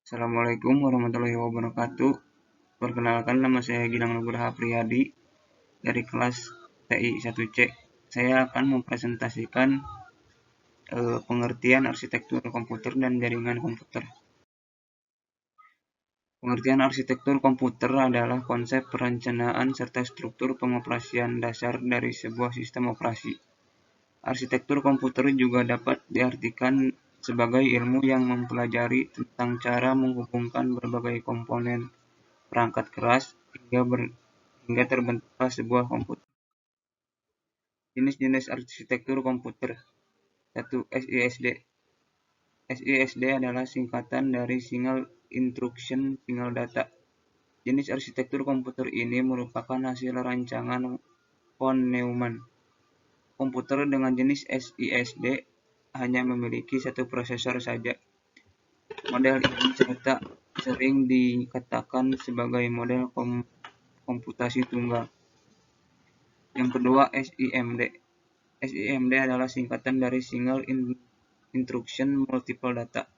Assalamualaikum warahmatullahi wabarakatuh. Perkenalkan, nama saya Gilang Nugraha Priyadi dari kelas TI 1C. Saya akan mempresentasikan pengertian arsitektur komputer dan jaringan komputer. Pengertian arsitektur komputer adalah konsep perencanaan serta struktur pengoperasian dasar dari sebuah sistem operasi. Arsitektur komputer juga dapat diartikan sebagai ilmu yang mempelajari tentang cara menghubungkan berbagai komponen perangkat keras hingga terbentuklah sebuah komputer. Jenis-jenis arsitektur komputer. 1. SISD. SISD adalah singkatan dari Single Instruction Single Data. Jenis arsitektur komputer ini merupakan hasil rancangan von Neumann. Komputer dengan jenis SISD hanya memiliki satu prosesor saja. Model ini sering dikatakan sebagai model komputasi tunggal. Yang kedua, SIMD. SIMD adalah singkatan dari Single Instruction Multiple Data.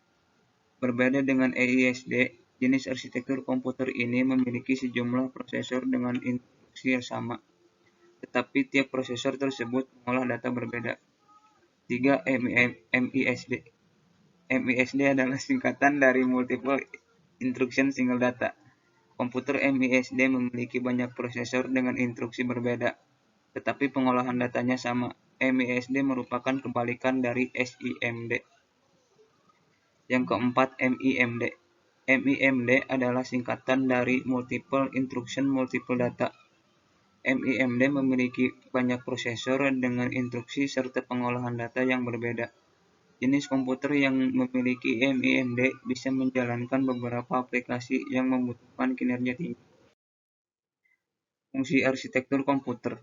Berbeda dengan SISD, jenis arsitektur komputer ini memiliki sejumlah prosesor dengan instruksi yang sama, tetapi tiap prosesor tersebut mengolah data berbeda. 3. MISD. MISD adalah singkatan dari Multiple Instruction Single Data. Komputer MISD memiliki banyak prosesor dengan instruksi berbeda, tetapi pengolahan datanya sama. MISD merupakan kebalikan dari SIMD. Yang keempat, MIMD. MIMD adalah singkatan dari Multiple Instruction Multiple Data. MIMD memiliki banyak prosesor dengan instruksi serta pengolahan data yang berbeda. Jenis komputer yang memiliki MIMD bisa menjalankan beberapa aplikasi yang membutuhkan kinerja tinggi. Fungsi arsitektur komputer.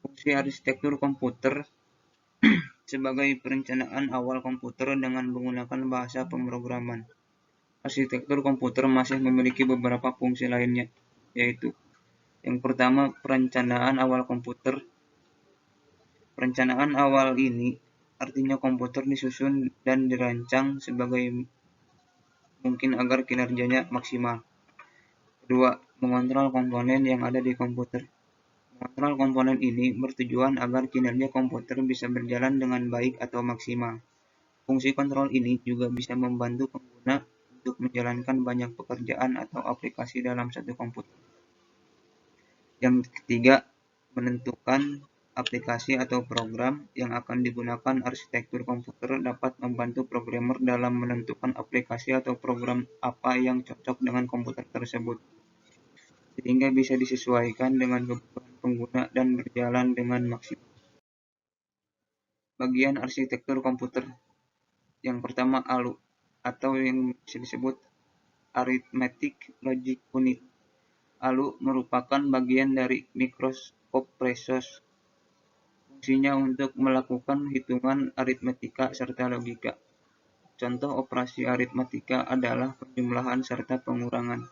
Fungsi arsitektur komputer sebagai perencanaan awal komputer dengan menggunakan bahasa pemrograman. Arsitektur komputer masih memiliki beberapa fungsi lainnya, yaitu yang pertama, perencanaan awal komputer. Perencanaan awal ini artinya komputer disusun dan dirancang sebagai mungkin agar kinerjanya maksimal. Kedua, mengontrol komponen yang ada di komputer. Mengontrol komponen ini bertujuan agar kinerja komputer bisa berjalan dengan baik atau maksimal. Fungsi kontrol ini juga bisa membantu pengguna untuk menjalankan banyak pekerjaan atau aplikasi dalam satu komputer. Yang ketiga, menentukan aplikasi atau program yang akan digunakan. Arsitektur komputer dapat membantu programmer dalam menentukan aplikasi atau program apa yang cocok dengan komputer tersebut, sehingga bisa disesuaikan dengan kebutuhan pengguna dan berjalan dengan maksimal. Bagian arsitektur komputer. Yang pertama, ALU, atau yang bisa disebut Arithmetic Logic Unit. ALU merupakan bagian dari mikroproses. Fungsinya untuk melakukan hitungan aritmetika serta logika. Contoh operasi aritmetika adalah penjumlahan serta pengurangan.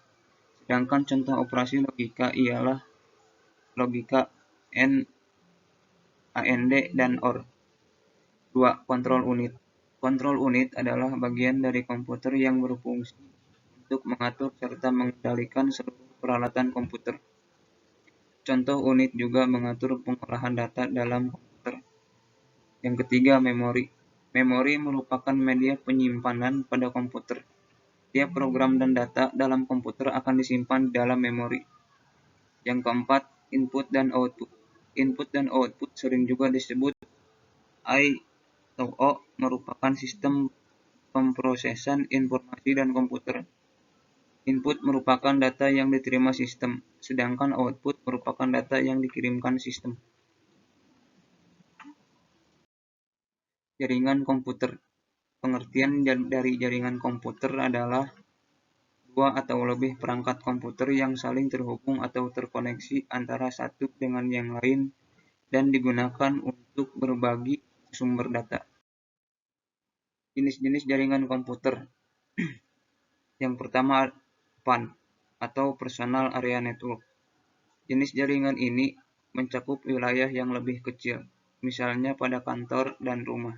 Sedangkan contoh operasi logika ialah logika AND dan OR. 2. Kontrol unit. Kontrol unit adalah bagian dari komputer yang berfungsi untuk mengatur serta mengendalikan seluruh peralatan komputer. Contoh unit juga mengatur pengolahan data dalam komputer. Yang ketiga, memori. Memori merupakan media penyimpanan pada komputer. Tiap program dan data dalam komputer akan disimpan dalam memori. Yang keempat, input dan output. Input dan output sering juga disebut I atau O, merupakan sistem pemrosesan informasi dan komputer. Input merupakan data yang diterima sistem, sedangkan output merupakan data yang dikirimkan sistem. Jaringan komputer. Pengertian dari jaringan komputer adalah dua atau lebih perangkat komputer yang saling terhubung atau terkoneksi antara satu dengan yang lain dan digunakan untuk berbagi sumber data. Jenis-jenis jaringan komputer. Yang pertama, PAN atau Personal Area Network. Jenis jaringan ini mencakup wilayah yang lebih kecil, misalnya pada kantor dan rumah.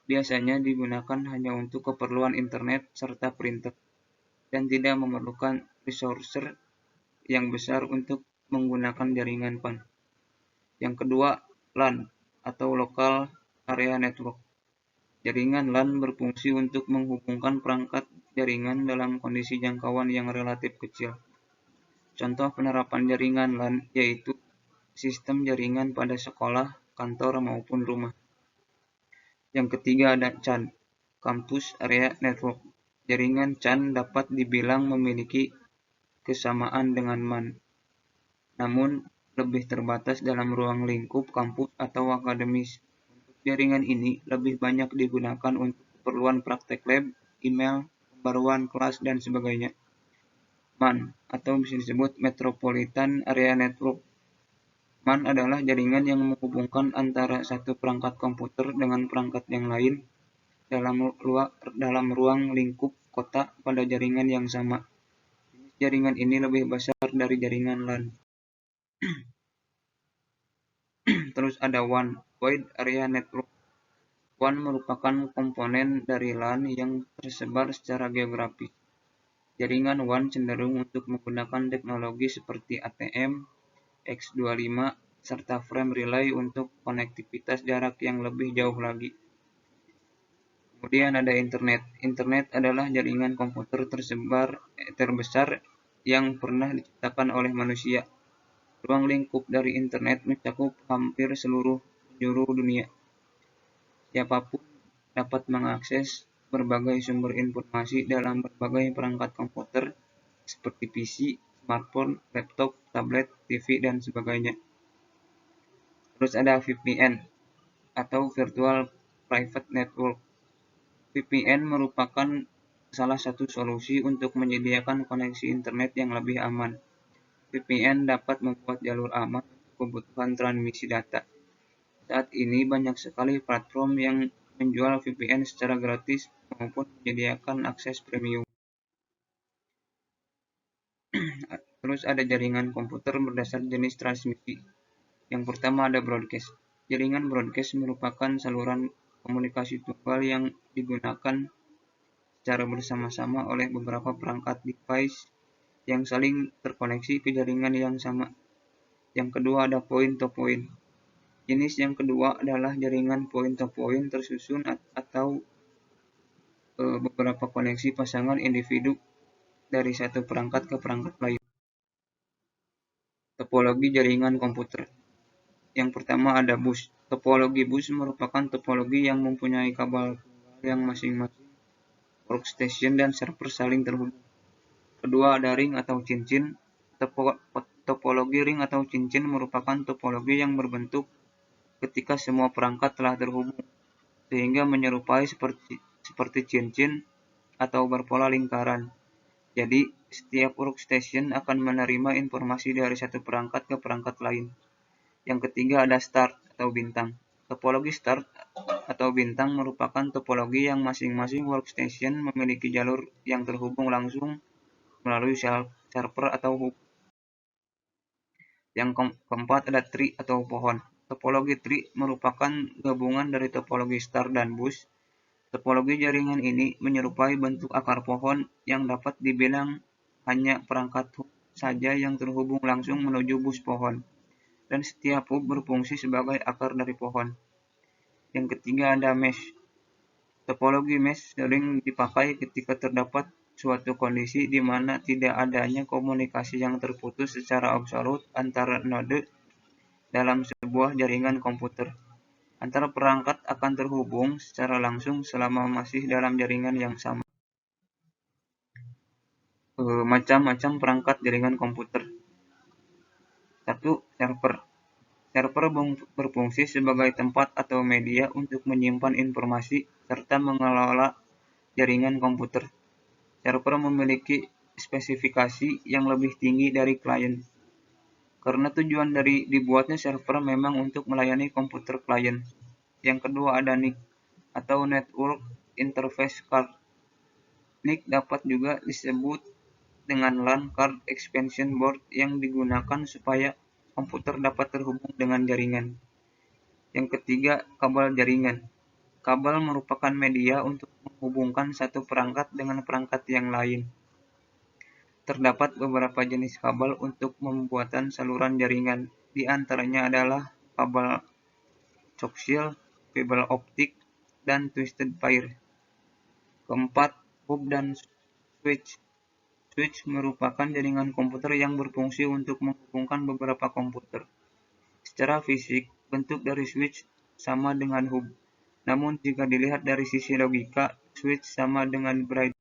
Biasanya digunakan hanya untuk keperluan internet serta printer. dan tidak memerlukan resource yang besar untuk menggunakan jaringan PAN. Yang kedua, LAN atau Local Area Network. Jaringan LAN berfungsi untuk menghubungkan perangkat jaringan dalam kondisi jangkauan yang relatif kecil. Contoh penerapan jaringan LAN yaitu sistem jaringan pada sekolah, kantor, maupun rumah. Yang ketiga ada CAN, Campus Area Network. Jaringan CAN dapat dibilang memiliki kesamaan dengan MAN, namun lebih terbatas dalam ruang lingkup kampus atau akademis. Untuk jaringan ini lebih banyak digunakan untuk keperluan praktek lab, email, pembaruan kelas, dan sebagainya. MAN atau bisa disebut Metropolitan Area Network. MAN adalah jaringan yang menghubungkan antara satu perangkat komputer dengan perangkat yang lain dalam ruang lingkup kota pada jaringan yang sama. Jaringan ini lebih besar dari jaringan LAN. Terus ada WAN, Wide Area Network. WAN merupakan komponen dari LAN yang tersebar secara geografis. Jaringan WAN cenderung untuk menggunakan teknologi seperti ATM, X25, serta frame relay untuk konektivitas jarak yang lebih jauh lagi. Kemudian ada internet. Internet adalah jaringan komputer terbesar yang pernah diciptakan oleh manusia. Ruang lingkup dari internet mencakup hampir seluruh penjuru dunia. Siapapun dapat mengakses berbagai sumber informasi dalam berbagai perangkat komputer seperti PC, smartphone, laptop, tablet, TV, dan sebagainya. Terus ada VPN atau Virtual Private Network. VPN merupakan salah satu solusi untuk menyediakan koneksi internet yang lebih aman. VPN dapat membuat jalur aman untuk kebutuhan transmisi data. Saat ini banyak sekali platform yang menjual VPN secara gratis maupun menyediakan akses premium. Terus ada jaringan komputer berdasar jenis transmisi. Yang pertama ada broadcast. Jaringan broadcast merupakan saluran komunikasi tunggal yang digunakan secara bersama-sama oleh beberapa perangkat device yang saling terkoneksi ke jaringan yang sama. Yang kedua ada point-to-point. Jenis yang kedua adalah jaringan point-to-point tersusun atau beberapa koneksi pasangan individu dari satu perangkat ke perangkat lain. Topologi jaringan komputer. Yang pertama ada bus. Topologi bus merupakan topologi yang mempunyai kabel tunggal yang masing-masing workstation dan server saling terhubung. Kedua ada ring atau cincin. Topologi ring atau cincin merupakan topologi yang berbentuk ketika semua perangkat telah terhubung, sehingga menyerupai seperti cincin atau berpola lingkaran. Jadi, setiap workstation akan menerima informasi dari satu perangkat ke perangkat lain. Yang ketiga ada start atau bintang. Topologi start atau bintang merupakan topologi yang masing-masing workstation memiliki jalur yang terhubung langsung melalui server atau hub. Yang keempat ada tree atau pohon. Topologi tree merupakan gabungan dari topologi star dan bus. Topologi jaringan ini menyerupai bentuk akar pohon yang dapat dibilang hanya perangkat hub saja yang terhubung langsung menuju bus pohon, dan setiap hub berfungsi sebagai akar dari pohon. Yang ketiga ada mesh. Topologi mesh sering dipakai ketika terdapat suatu kondisi di mana tidak adanya komunikasi yang terputus secara absolut antara node dalam sebuah jaringan komputer. Antara perangkat akan terhubung secara langsung selama masih dalam jaringan yang sama. Macam-macam perangkat jaringan komputer. 1. Server. Server berfungsi sebagai tempat atau media untuk menyimpan informasi serta mengelola jaringan komputer. Server memiliki spesifikasi yang lebih tinggi dari klien. Karena tujuan dari dibuatnya server memang untuk melayani komputer klien. Yang kedua ada NIC atau Network Interface Card. NIC dapat juga disebut dengan LAN Card Expansion Board yang digunakan supaya komputer dapat terhubung dengan jaringan. Yang ketiga, kabel jaringan. Kabel merupakan media untuk menghubungkan satu perangkat dengan perangkat yang lain. Terdapat beberapa jenis kabel untuk pembuatan saluran jaringan. Di antaranya adalah kabel coaxial, fiber optik, dan twisted pair. Keempat, hub dan switch. Switch merupakan jaringan komputer yang berfungsi untuk menghubungkan beberapa komputer. Secara fisik, bentuk dari switch sama dengan hub. Namun jika dilihat dari sisi logika, switch sama dengan bridge.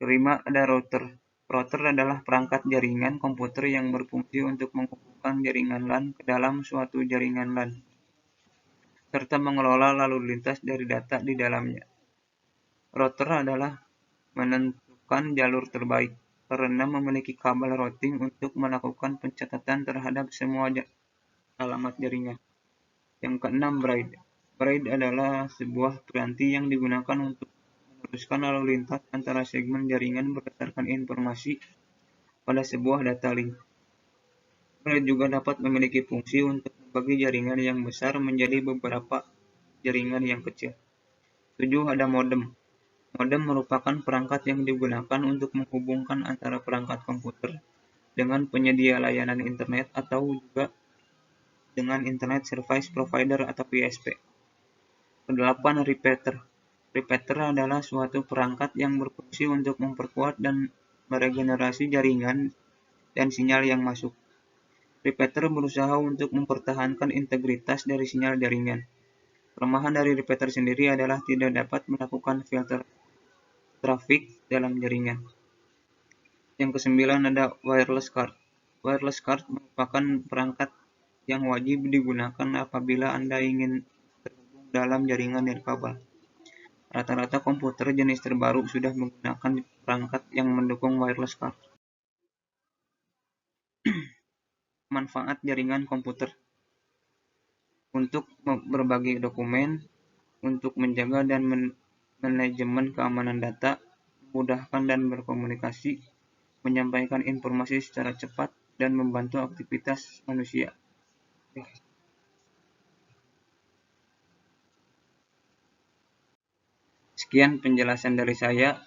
Kelima, ada router. Router adalah perangkat jaringan komputer yang berfungsi untuk menghubungkan jaringan LAN ke dalam suatu jaringan LAN, serta mengelola lalu lintas dari data di dalamnya. Router adalah menentukan jalur terbaik, karena memiliki kabel routing untuk melakukan pencatatan terhadap semua alamat jaringan. Yang keenam, braid. Braid adalah sebuah piranti yang digunakan untuk meneruskan lalu lintas antara segmen jaringan berdasarkan informasi pada sebuah data link. Braid juga dapat memiliki fungsi untuk membagi jaringan yang besar menjadi beberapa jaringan yang kecil. 7. Ada modem. Modem merupakan perangkat yang digunakan untuk menghubungkan antara perangkat komputer dengan penyedia layanan internet atau juga dengan Internet Service Provider atau ISP. Kedelapan, repeater. Repeater adalah suatu perangkat yang berfungsi untuk memperkuat dan meregenerasi jaringan dan sinyal yang masuk. Repeater berusaha untuk mempertahankan integritas dari sinyal jaringan. Kelemahan dari repeater sendiri adalah tidak dapat melakukan filter trafik dalam jaringan. Yang kesembilan, ada wireless card. Wireless card merupakan perangkat yang wajib digunakan apabila Anda ingin terhubung dalam jaringan nirkabel. Rata-rata komputer jenis terbaru sudah menggunakan perangkat yang mendukung wireless card. Manfaat jaringan komputer: untuk berbagi dokumen, untuk menjaga dan manajemen keamanan data, memudahkan dan berkomunikasi, menyampaikan informasi secara cepat, dan membantu aktivitas manusia. Sekian penjelasan dari saya.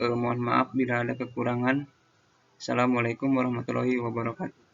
Mohon maaf bila ada kekurangan. Assalamualaikum warahmatullahi wabarakatuh.